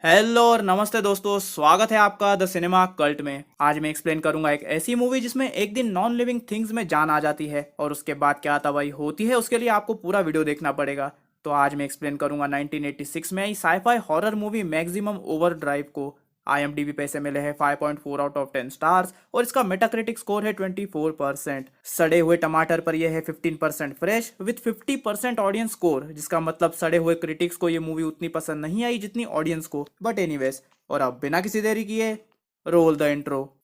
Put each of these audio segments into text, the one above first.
Hello और नमस्ते दोस्तों, स्वागत है आपका द सिनेमा कल्ट में। आज मैं एक्सप्लेन करूंगा एक ऐसी मूवी जिसमें एक दिन नॉन लिविंग थिंग्स में जान आ जाती है और उसके बाद क्या तबाही होती है, उसके लिए आपको पूरा वीडियो देखना पड़ेगा। तो आज मैं एक्सप्लेन करूंगा 1986 में आई sci fi horror movie maximum overdrive को। IMDb पे इसे मिले हैं 5.4 आउट ऑफ 10 स्टार्स और इसका मेटाक्रिटिक स्कोर है 24%। सड़े हुए टमाटर पर यह है 15% फ्रेश विथ 50% ऑडियंस स्कोर, जिसका मतलब सड़े हुए क्रिटिक्स को ये मूवी उतनी पसंद नहीं आई जितनी ऑडियंस को। बट एनीवेज, और अब बिना किसी देरी किए रोल द इंट्रो।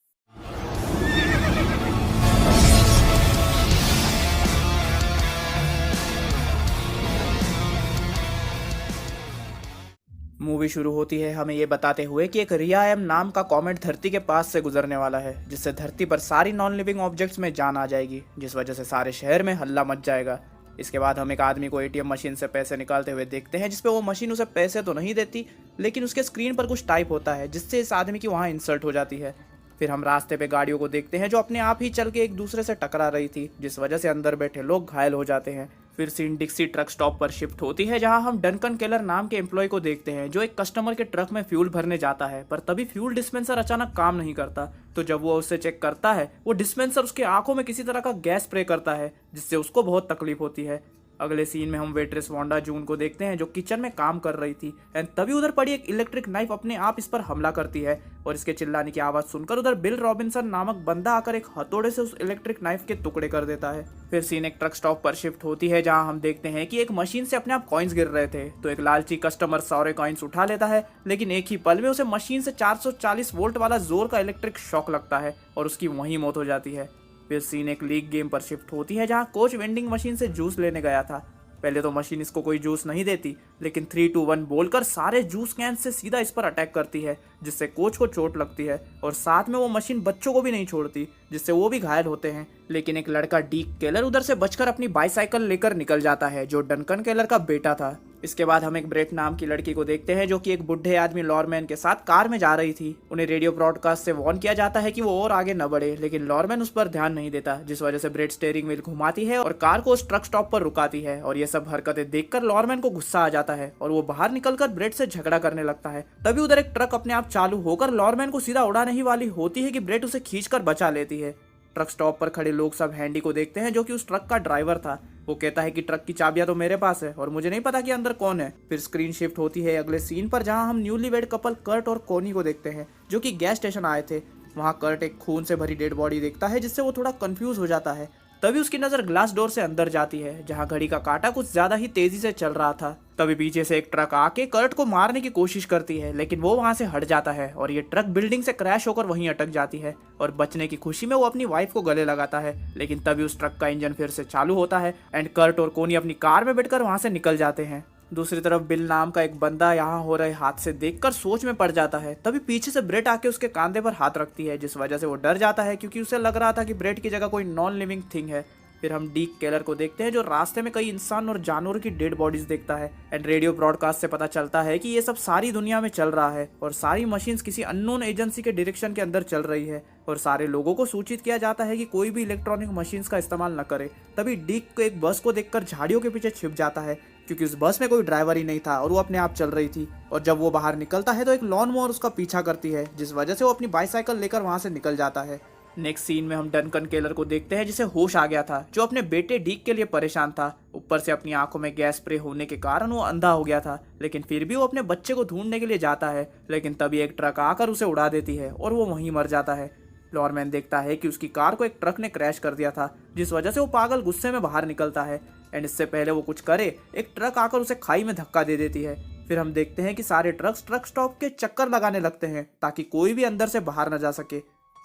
मूवी शुरू होती है हमें ये बताते हुए कि एक रिया एम नाम का कॉमेट धरती के पास से गुजरने वाला है, जिससे धरती पर सारी नॉन लिविंग ऑब्जेक्ट्स में जान आ जाएगी, जिस वजह से सारे शहर में हल्ला मच जाएगा। इसके बाद हम एक आदमी को ATM मशीन से पैसे निकालते हुए देखते हैं, जिसपे वो मशीन उसे पैसे तो नहीं देती, लेकिन उसके स्क्रीन पर कुछ टाइप होता है जिससे इस आदमी की वहाँ इंसल्ट हो जाती है। फिर हम रास्ते पे गाड़ियों को देखते हैं जो अपने आप ही चल के एक दूसरे से टकरा रही थी, जिस वजह से अंदर बैठे लोग घायल हो जाते हैं। फिर सीन डिक्सी ट्रक स्टॉप पर शिफ्ट होती है, जहां हम डंकन केलर नाम के एम्प्लॉय को देखते हैं जो एक कस्टमर के ट्रक में फ्यूल भरने जाता है, पर तभी फ्यूल डिस्पेंसर अचानक काम नहीं करता। तो जब वो उसे चेक करता है, वो डिस्पेंसर उसके आंखों में किसी तरह का गैस स्प्रे करता है, जिससे उसको बहुत तकलीफ होती है। अगले सीन में हम वेट्रेस वांडा जून को देखते हैं जो किचन में काम कर रही थी, एंड तभी उधर पड़ी एक इलेक्ट्रिक नाइफ अपने आप इस पर हमला करती है, और इसके चिल्लाने की आवाज सुनकर उधर बिल रॉबिन्सन नामक बंदा आकर एक हथौड़े से उस इलेक्ट्रिक नाइफ के टुकड़े कर देता है। फिर सीन एक ट्रक स्टॉप पर शिफ्ट होती है, जहां हम देखते हैं कि एक मशीन से अपने आप कॉइन्स गिर रहे थे, तो एक लालची कस्टमर सारे कॉइन्स उठा लेता है, लेकिन एक ही पल में उसे मशीन से 440 वोल्ट वाला जोर का इलेक्ट्रिक शॉक लगता है और उसकी वहीं मौत हो जाती है। फिर सीन एक लीग गेम पर शिफ्ट होती है, जहां कोच वेंडिंग मशीन से जूस लेने गया था। पहले तो मशीन इसको कोई जूस नहीं देती, लेकिन 3-2-1 बोलकर सारे जूस कैन से सीधा इस पर अटैक करती है, जिससे कोच को चोट लगती है, और साथ में वो मशीन बच्चों को भी नहीं छोड़ती, जिससे वो भी घायल होते हैं। लेकिन एक लड़का डीक केलर उधर से बचकर अपनी बाईसाइकिल लेकर निकल जाता है, जो डंकन केलर का बेटा था। इसके बाद हम एक ब्रेट नाम की लड़की को देखते हैं जो कि एक बुढ़े आदमी लॉरमैन के साथ कार में जा रही थी। उन्हें रेडियो ब्रॉडकास्ट से वार्न किया जाता है कि वो और आगे न बढ़े, लेकिन लॉरमैन उस पर ध्यान नहीं देता, जिस वजह से ब्रेट स्टीयरिंग व्हील घुमाती है और कार को उस ट्रक स्टॉप पर रुकाती है, और ये सब हरकतें देखकर लॉरमैन को गुस्सा आ जाता है और वो बाहर निकलकर ब्रेट से झगड़ा करने लगता है। तभी उधर एक ट्रक अपने आप चालू होकर लॉरमैन को सीधा उड़ाने ही वाली होती है कि ब्रेट उसे खींचकर बचा लेती है। ट्रक स्टॉप पर खड़े लोग सब हैंडी को देखते हैं जो कि उस ट्रक का ड्राइवर था। वो कहता है कि ट्रक की चाबियां तो मेरे पास है और मुझे नहीं पता कि अंदर कौन है। फिर स्क्रीन शिफ्ट होती है अगले सीन पर, जहां हम न्यूली वेड कपल कर्ट और कोनी को देखते हैं जो कि गैस स्टेशन आए थे। वहां कर्ट एक खून से भरी डेड बॉडी देखता है, जिससे वो थोड़ा कंफ्यूज हो जाता है। तभी उसकी नजर ग्लास डोर से अंदर जाती है, जहां घड़ी का कांटा कुछ ज्यादा ही तेजी से चल रहा था। तभी पीछे से एक ट्रक आके कर्ट को मारने की कोशिश करती है, लेकिन वो वहां से हट जाता है और ये ट्रक बिल्डिंग से क्रैश होकर वहीं अटक जाती है, और बचने की खुशी में वो अपनी वाइफ को गले लगाता है। लेकिन तभी उस ट्रक का इंजन फिर से चालू होता है एंड कर्ट और कोनी अपनी कार में बैठकर वहां से निकल जाते हैं। दूसरी तरफ बिल नाम का एक बंदा यहाँ हो रहे हादसे देखकर सोच में पड़ जाता है। तभी पीछे से ब्रेट आके उसके कंधे पर हाथ रखती है, जिस वजह से वो डर जाता है, क्योंकि उसे लग रहा था कि ब्रेट की जगह कोई नॉन लिविंग थिंग है। फिर हम डीक केलर को देखते हैं जो रास्ते में कई इंसान और जानवरों की डेड बॉडीज देखता है, एंड रेडियो ब्रॉडकास्ट से पता चलता है कि ये सब सारी दुनिया में चल रहा है और सारी मशीन्स किसी अननोन एजेंसी के डायरेक्शन के अंदर चल रही है, और सारे लोगों को सूचित किया जाता है कि कोई भी इलेक्ट्रॉनिक मशीन्स का इस्तेमाल न करे। तभी डीक को एक बस को देखकर झाड़ियों के पीछे छिप जाता है, क्योंकि उस बस में कोई ड्राइवर ही नहीं था और वो अपने आप चल रही थी। और जब वो बाहर निकलता है तो एक लॉन मोवर उसका पीछा करती है, जिस वजह से वो अपनी बाईसाइकिल लेकर वहां से निकल जाता है। नेक्स्ट सीन में हम डंकन केलर को देखते हैं जिसे होश आ गया था, जो अपने बेटे डीक के लिए परेशान था। ऊपर से अपनी आंखों में गैस स्प्रे होने के कारण वो अंधा हो गया था, लेकिन फिर भी वो अपने बच्चे को ढूंढने के लिए जाता है, लेकिन तभी एक ट्रक आकर उसे उड़ा देती है और वो वहीं मर जाता है। लॉरमैन देखता है कि उसकी कार को एक ट्रक ने क्रैश कर दिया था, जिस वजह से वो पागल गुस्से में बाहर निकलता है, एंड इससे पहले वो कुछ करे एक ट्रक आकर उसे खाई में धक्का दे देती है। फिर हम देखते हैं कि सारे ट्रक्स ट्रक स्टॉप के चक्कर लगाने लगते हैं ताकि कोई भी अंदर से बाहर न जा सके।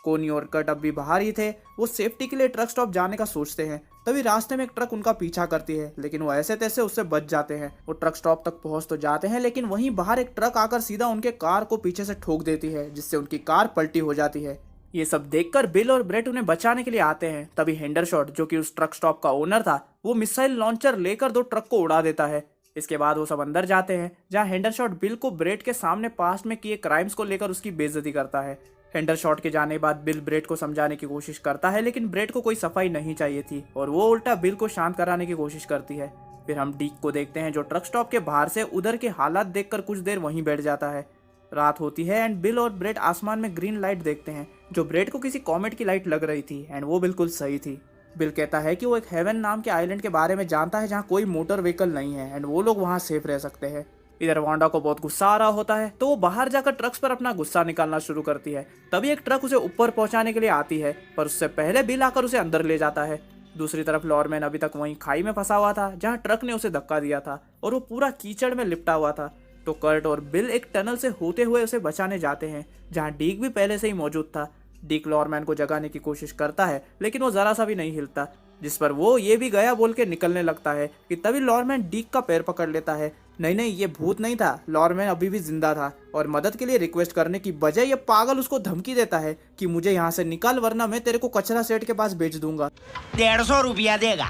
कोनी और कट अब भी बाहर ही थे, वो सेफ्टी के लिए ट्रक स्टॉप जाने का सोचते हैं। तभी रास्ते में एक ट्रक उनका पीछा करती है, लेकिन वो ऐसे तैसे उससे बच जाते हैं। वो ट्रक स्टॉप तक पहुंच तो जाते हैं, लेकिन वहीं बाहर एक ट्रक आकर सीधा उनके कार को पीछे से ठोक देती है, जिससे उनकी कार पलटी हो जाती है। ये सब देखकर बिल और ब्रेट उन्हें बचाने के लिए आते हैं। तभी हेंडरशॉट, जो कि उस ट्रक स्टॉप का ओनर था, वो मिसाइल लॉन्चर लेकर दो ट्रक को उड़ा देता है। इसके बाद वो सब अंदर जाते हैं, जहां हेंडरशॉट बिल को ब्रेट के सामने पास्ट में किए क्राइम्स को लेकर उसकी बेइज्जती करता है। हेंडरशॉट के जाने के बाद बिल ब्रेट को समझाने की कोशिश करता है, लेकिन ब्रेट को कोई सफाई नहीं चाहिए थी और वो उल्टा बिल को शांत कराने की कोशिश करती है। फिर हम डीक को देखते हैं जो ट्रक स्टॉप के बाहर से उधर के हालात देखकर कुछ देर वहीं बैठ जाता है। रात होती है एंड बिल और ब्रेड आसमान में ग्रीन लाइट देखते हैं जो ब्रेड को किसी कॉमेट की लाइट लग रही थी एंड वो बिल्कुल सही थी। बिल कहता है कि वो एक हेवन नाम के आइलैंड के बारे में जानता है जहाँ कोई मोटर व्हीकल नहीं है एंड वो लोग वहाँ सेफ रह सकते हैं। इधर वांडा को बहुत गुस्सा आ रहा होता है तो वो बाहर जाकर ट्रक्स पर अपना गुस्सा निकालना शुरू करती है। तभी एक ट्रक उसे ऊपर पहुंचाने के लिए आती है पर उससे पहले बिल आकर उसे अंदर ले जाता है। दूसरी तरफ लॉरमैन अभी तक वहीं खाई में फंसा हुआ था जहाँ ट्रक ने उसे धक्का दिया था और वो पूरा कीचड़ में लिपटा हुआ था। तो कर्ट और बिल एक टनल से होते हुए उसे बचाने जाते हैं जहाँ डीक भी पहले से ही मौजूद था। डीक लॉरमैन को जगाने की कोशिश करता है लेकिन वो जरा सा भी नहीं हिलता, जिस पर वो ये भी गया बोल के निकलने लगता है कि तभी लॉरमैन डीक का पैर पकड़ लेता है। नहीं, ये भूत नहीं था, लॉरमैन अभी भी जिंदा था और मदद के लिए रिक्वेस्ट करने की बजाय ये पागल उसको धमकी देता है कि मुझे यहाँ से निकाल वरना मैं तेरे को कचरा सेठ के पास बेच दूंगा, 150 रुपया देगा।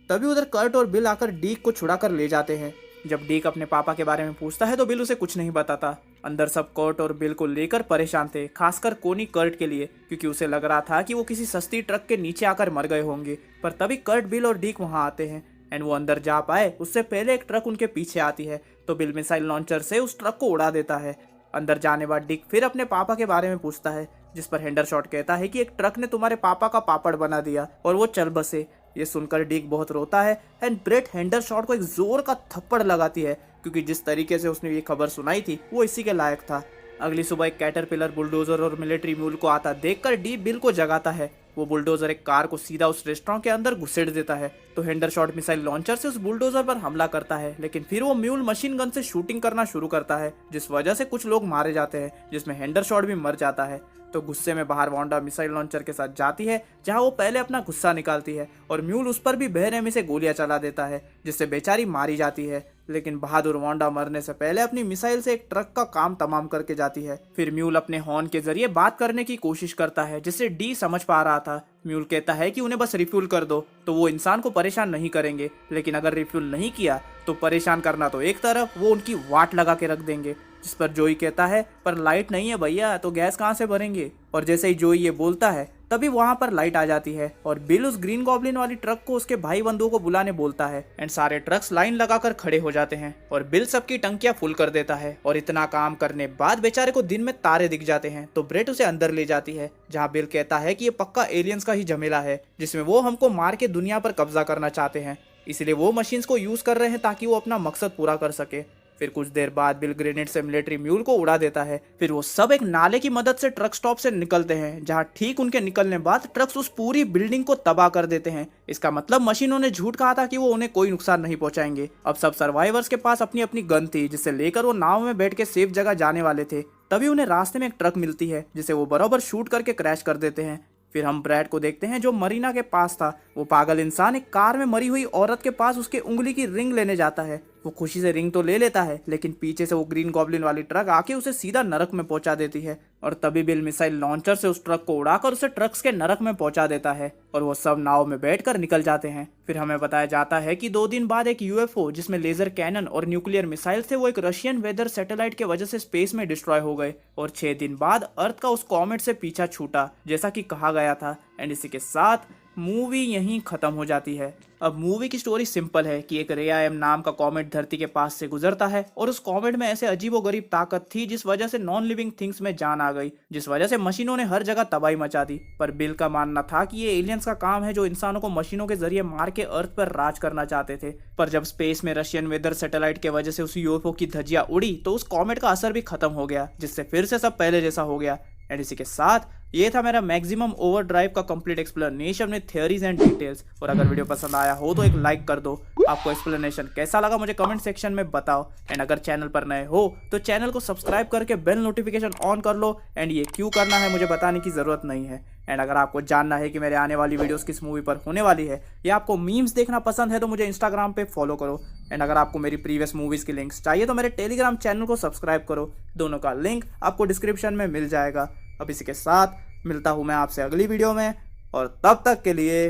तभी उधर कर्ट और बिल आकर डीक को छुड़ा कर ले जाते हैं। जब डीक अपने पापा के बारे में पूछता है तो बिल उसे कुछ नहीं बताता। अंदर सब कर्ट और बिल को लेकर परेशान थे, खासकर कोनी कर्ट के लिए, क्योंकि उसे लग रहा था कि वो किसी सस्ती ट्रक के नीचे आकर मर गए होंगे। पर तभी कर्ट, बिल और डीक वहां आते हैं एंड वो अंदर जा पाए उससे पहले एक ट्रक उनके पीछे आती है तो बिल मिसाइल लॉन्चर से उस ट्रक को उड़ा देता है। अंदर जाने बाद डीक फिर अपने पापा के बारे में पूछता है, जिस पर हेंडरशॉट कहता है कि एक ट्रक ने तुम्हारे पापा का पापड़ बना दिया और वो चल बसे। ये सुनकर डीक बहुत रोता है एंड ब्रेट हेंडरशॉट को एक जोर का थप्पड़ लगाती है क्योंकि जिस तरीके से उसने ये खबर सुनाई थी वो इसी के लायक था। अगली सुबह एक कैटरपिलर, बुलडोजर और मिलिट्री म्यूल को आता देखकर डीक बिल को जगाता है। वो बुलडोजर एक कार को सीधा उस रेस्टोरेंट के अंदर घुसेड़ देता है तो हेंडरशॉट मिसाइल लॉन्चर से उस बुलडोजर पर हमला करता है, लेकिन फिर वो म्यूल मशीन गन से शूटिंग करना शुरू करता है जिस वजह से कुछ लोग मारे जाते हैं जिसमें हेंडरशॉट भी मर जाता है। तो गुस्से में बाहर वांडा मिसाइल लॉन्चर के साथ जाती है जहां वो पहले अपना गुस्सा निकालती है और म्यूल उस पर भी बेरहमी से गोलियां चला देता है जिससे बेचारी मारी जाती है। लेकिन बहादुर वांडा मरने से पहले अपनी मिसाइल से एक ट्रक का काम तमाम करके जाती है। फिर म्यूल अपने हॉर्न के जरिए बात करने की कोशिश करता है जिससे डी समझ पा रहा था। म्यूल कहता है कि उन्हें बस रिफ्यूल कर दो तो वो इंसान को परेशान नहीं करेंगे, लेकिन अगर रिफ्यूल नहीं किया तो परेशान करना तो एक तरफ, वो उनकी वाट लगा के रख देंगे। जिस पर जोई कहता है पर लाइट नहीं है भैया तो गैस कहाँ से भरेंगे। और जैसे ही जोई ये बोलता है तभी वहां पर लाइट आ जाती है और बिल उस ग्रीन गॉब्लिन वाली ट्रक को उसके भाई बंधुओं को बुलाने बोलता है एंड सारे ट्रक्स लाइन लगाकर खड़े हो जाते हैं और बिल सबकी टंकियां फुल कर देता है। और इतना काम करने बाद बेचारे को दिन में तारे दिख जाते हैं तो ब्रेट उसे अंदर ले जाती है जहां बिल कहता है कि ये पक्का एलियंस का ही झमेला है जिसमें वो हमको मार के दुनिया पर कब्जा करना चाहते हैं, इसलिए वो मशीन्स को यूज कर रहे हैं ताकि वो अपना मकसद पूरा कर सके। फिर कुछ देर बाद बिल ग्रेनेड से मिलिट्री म्यूल को उड़ा देता है। फिर वो सब एक नाले की मदद से ट्रक स्टॉप से निकलते हैं जहां ठीक उनके निकलने बाद ट्रक्स उस पूरी बिल्डिंग को तबाह कर देते हैं। इसका मतलब मशीनों ने झूठ कहा था कि वो उन्हें कोई नुकसान नहीं पहुंचाएंगे। अब सब सर्वाइवर्स के पास अपनी अपनी गन थी जिसे लेकर वो नाव में बैठ के सेफ जगह जाने वाले थे। तभी उन्हें रास्ते में एक ट्रक मिलती है जिसे वो बराबर शूट करके क्रैश कर देते हैं। फिर हम ब्रैड को देखते हैं जो मरीना के पास था। वो पागल इंसान एक कार में मरी हुई औरत के पास उसके उंगली की रिंग लेने जाता है। वो खुशी से रिंग तो ले लेता है लेकिन पीछे से वो ग्रीन गॉब्लिन वाली ट्रक आके उसे सीधा नरक में पहुंचा देती है और तभी बिल मिसाइल लॉन्चर से उस ट्रक को उड़ाकर उसे ट्रक्स के नरक में पहुंचा देता है और वो सब नाव में बैठकर निकल जाते हैं। फिर हमें बताया जाता है कि 2 दिन बाद एक यूएफओ जिसमें लेजर कैनन और न्यूक्लियर मिसाइल थे वो एक रशियन वेदर सैटेलाइट के वजह से स्पेस में डिस्ट्रॉय हो गए और 6 दिन बाद अर्थ का उस कॉमेट से पीछा छूटा जैसा कि कहा गया था। एंड इसी के साथ मूवी यहीं खत्म हो जाती है। अब मूवी की स्टोरी सिंपल है कि एक रेया एम नाम का कॉमेट धरती के पास से गुजरता है और उस कॉमेट में ऐसे अजीबोगरीब ताकत थी जिस वजह से नॉन लिविंग थिंग्स में जान आ गई, जिस वजह से मशीनों ने हर जगह तबाही मचा दी। पर बिल का मानना था कि ये एलियंस का काम है जो इंसानों को मशीनों के जरिए मार के अर्थ पर राज करना चाहते थे। पर जब स्पेस में रशियन वेदर सैटेलाइट के वजह से उस यूएफओ की धज्जियां उड़ी तो उस कॉमेट का असर भी खत्म हो गया जिससे फिर से सब पहले जैसा हो गया। एंड इसी के साथ ये था मेरा मैक्सिमम ओवरड्राइव का कंप्लीट एक्सप्लेनेशन में थियरीज एंड डिटेल्स। और अगर वीडियो पसंद आया हो तो एक लाइक कर दो। आपको एक्सप्लेनेशन कैसा लगा मुझे कमेंट सेक्शन में बताओ। एंड अगर चैनल पर नए हो तो चैनल को सब्सक्राइब करके बेल नोटिफिकेशन ऑन कर लो। एंड ये क्यों करना है मुझे बताने की जरूरत नहीं है। एंड अगर आपको जानना है कि मेरे आने वाली वीडियोस किस मूवी पर होने वाली है या आपको मीम्स देखना पसंद है तो मुझे इंस्टाग्राम पे फॉलो करो। एंड अगर आपको मेरी प्रीवियस मूवीज की लिंक्स चाहिए तो मेरे टेलीग्राम चैनल को सब्सक्राइब करो। दोनों का लिंक आपको डिस्क्रिप्शन में मिल जाएगा। अब इसी के साथ मिलता हूँ मैं आपसे अगली वीडियो में और तब तक के लिए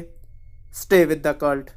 स्टे विद द कल्ट।